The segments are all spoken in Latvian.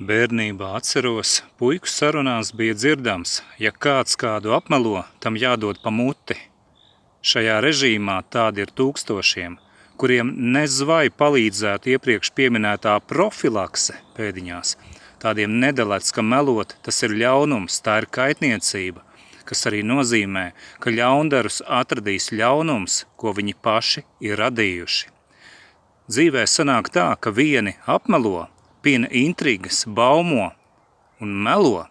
Bērnībā atceros, puiku sarunās bija dzirdams, ja kāds kādu apmelo, tam jādod pa muti. Šajā režīmā tādi ir tūkstošiem, kuriem nezvai palīdzētu iepriekš pieminētā profilakse pēdiņās. Tādiem nedalēts, ka melot, tas ir ļaunums, tā ir kaitniecība, kas arī nozīmē, ka ļaundarus atradīs ļaunums, ko viņi paši ir radījuši. Dzīvē sanāk tā, ka vieni apmelo, pina intrigas, baumo un melo,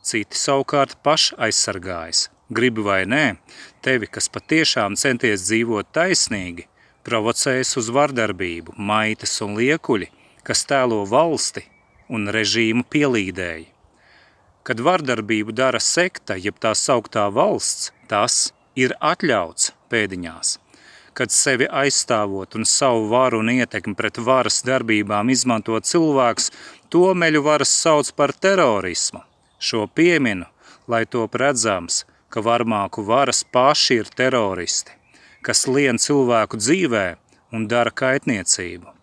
citi savukārt paši aizsargājas. Gribi vai nē, tevi, kas patiešām centies dzīvot taisnīgi, provocējas uz vardarbību, maitas un liekuļi, kas tēlo valsti un režīmu pielīdēji. Kad vardarbību dara sekta, jeb tā sauktā valsts, tas ir atļauts pēdiņās. Kad sevi aizstāvot un savu varu un ietekmi pret varas darbībām izmanto cilvēks, to meļu varas sauc par terorismu. Šo pieminu, lai top redzams, ka varmāku varas paši ir teroristi, kas lien cilvēku dzīvē un dara kaitniecību.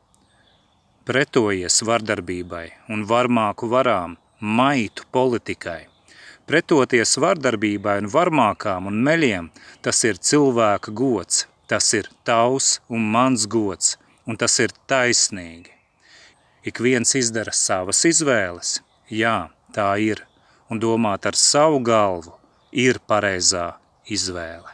Pretojies vardarbībai un varmāku varām, maitu politikai. Pretoties vardarbībai un varmākām un meļiem, tas ir cilvēka gods. Tas ir tavs un mans gods, un tas ir taisnīgi. Ik viens izdara savas izvēles, jā, tā ir, un domāt ar savu galvu ir pareizā izvēle.